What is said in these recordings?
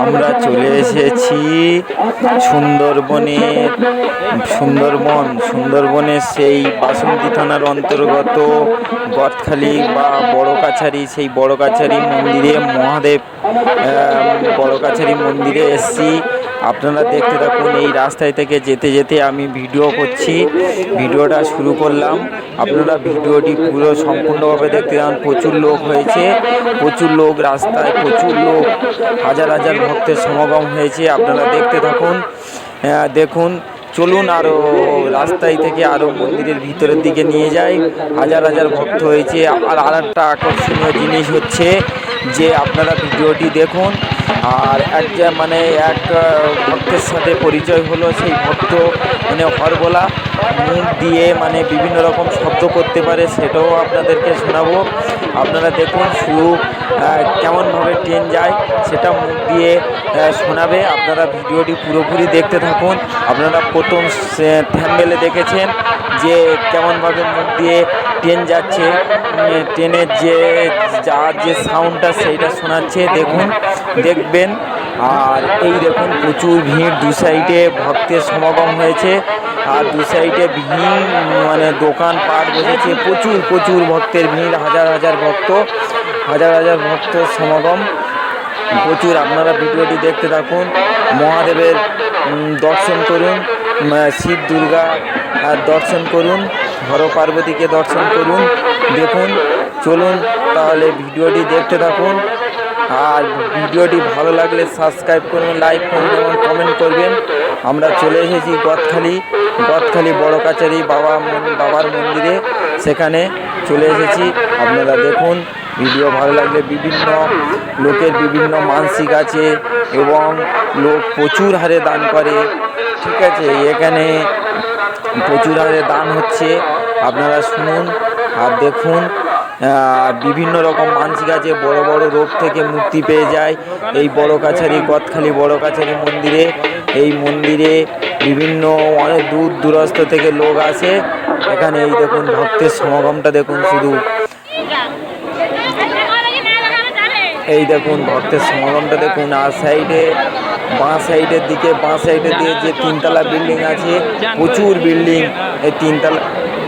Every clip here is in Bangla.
আমরা চলে এসেছি সুন্দরবনের সেই বাসন্তী থানার অন্তর্গত গদখালি বা বড় কাছারি, সেই বড় কাছারি মন্দিরে, মহাদেব বড় কাছারি মন্দিরে এসেছি। আপনারা দেখতে থাকুন। এই রাস্তায় থেকে যেতে যেতে আমি ভিডিও করছি, ভিডিওটা শুরু করলাম। আপনারা ভিডিওটি পুরো সম্পূর্ণভাবে দেখতে থাকুন। প্রচুর লোক হয়েছে, প্রচুর লোক রাস্তায়, প্রচুর লোক, হাজার হাজার ভক্তের সমাগম হয়েছে। আপনারা দেখতে থাকুন, দেখুন। চলুন আরও রাস্তায় থেকে আরও মন্দিরের ভিতরের দিকে নিয়ে যাই। হাজার হাজার ভক্ত হয়েছে। আর একটা আকর্ষণীয় জিনিস হচ্ছে যে আপনারা ভিডিওটি দেখুন। আর এক ভক্তের সাথে পরিচয় হলো। সেই ভক্ত হরবোলা মুখ দিয়ে বিভিন্ন রকম শব্দ করতে পারে, সেটাও আপনাদেরকে শোনাবো। আপনারা দেখুন শুরু কেমনভাবে ট্রেন যায় সেটা মুখ দিয়ে শোনাবে। আপনারা ভিডিওটি পুরোপুরি দেখতে থাকুন। আপনারা প্রথম থাম্বনেইলে দেখেছেন যে কেমনভাবে মুখ দিয়ে ট্রেন যাচ্ছে, ট্রেনের যে সাউন্ডটা সেইটা শোনাচ্ছে, দেখবেন। আর এই দেখুন প্রচুর ভিড়, দু সাইডে ভক্তের সমাগম হয়েছে। আর দু সাইডে ভিড় দোকানপাট বসেছে, প্রচুর ভক্তের ভিড়, হাজার হাজার ভক্ত সমাগম প্রচুর। আপনারা ভিডিওটি দেখতে থাকুন। মহাদেবের দর্শন করুন, শিব দুর্গা দর্শন করুন, হর পার্বতীকে দর্শন করুন, দেখুন। চলুন তাহলে ভিডিওটি দেখতে থাকুন। আর ভিডিওটি ভালো লাগলে সাবস্ক্রাইব করবেন, লাইক করবেন এবং কমেন্ট করবেন। আমরা চলে এসেছি গদখালি বড় কাছারি বাবার মন্দিরে, সেখানে চলে এসেছি। আপনারা দেখুন। ভিডিও ভালো লাগলে, বিভিন্ন লোকের বিভিন্ন মানসিক আছে এবং লোক প্রচুর হারে দান করে, ঠিক আছে। এখানে প্রচুর হারে দান হচ্ছে, আপনারা শুনুন আর দেখুন। বিভিন্ন রকম মানসিক আছে, বড় বড় রোগ থেকে মুক্তি পেয়ে যায় এই গদখালি বড় কাছারি মন্দিরে। এই মন্দিরে বিভিন্ন অনেক দূর দূরস্থ থেকে লোক আসে এখানে। এই দেখুন ভক্তের সমাগমটা দেখুন শুধু, এই দেখুন ভক্তের সমাগমটা দেখুন। আর বাঁ সাইডের দিয়ে যে তিনতলা বিল্ডিং আছে, প্রচুর বিল্ডিং, এই তিনতলা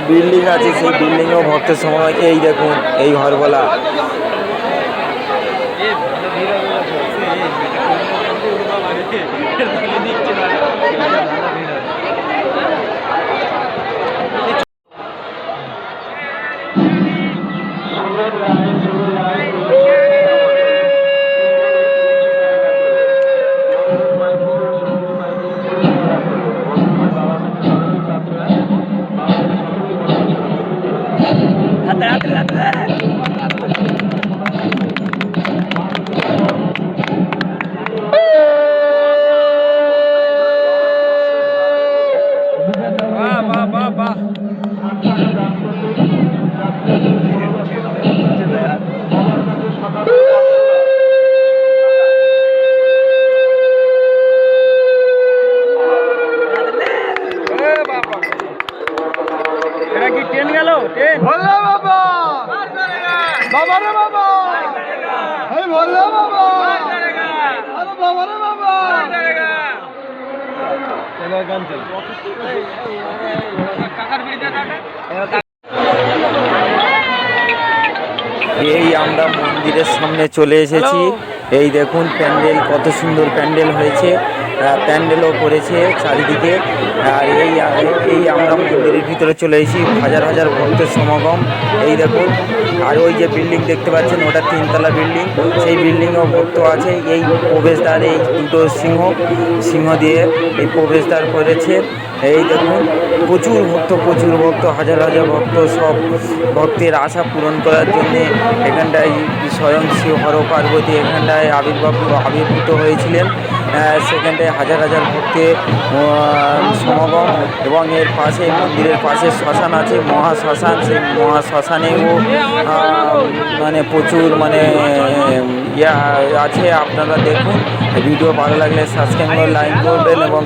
বিল্ডিং আছে, সেই বিল্ডিংয়েও ভক্তের সমাগম। এই দেখুন এই হরবোলা, এটা কি ট্রেন গেল? ট্রেন বললো বাবা, বাবা রে বাবা, এই বললো বাবা, আরে বাবা রে বাবা, চলো গান চল। এই আমরা মন্দিরের সামনে চলে এসেছি। এই দেখুন প্যান্ডেল, কত সুন্দর প্যান্ডেল হয়েছে, প্যান্ডেলও করেছে চারিদিকে। আর এই আমরা মন্দিরের ভিতরে চলে এসেছি, হাজার হাজার ভক্তের সমাগম। এই দেখুন। আর ওই যে বিল্ডিং দেখতে পাচ্ছেন, ওটা তিনতলা বিল্ডিং, সেই বিল্ডিংয়েও ভক্ত আছে। এই প্রবেশদ্বার, এই দুটো সিংহ দিয়ে এই প্রবেশদ্বার করেছে। এই দেখুন প্রচুর ভক্ত, হাজার হাজার ভক্ত, সব ভক্তের আশা পূরণ করার জন্যে এখানটায় স্বয়ং শ্রী হর পার্বতী এখানটায় আবির্ভূত হয়েছিলেন। সেখানটায় হাজার হাজার ভক্তের সমাগম। এবং এর পাশে, মন্দিরের পাশে শ্মশান আছে, মহাশ্মশান। সেই মহাশ্মশানেও প্রচুর ইয়ে আছে, আপনারা দেখুন। ভিডিও ভালো লাগলে সাবস্ক্রাইব করে লাইক করবেন এবং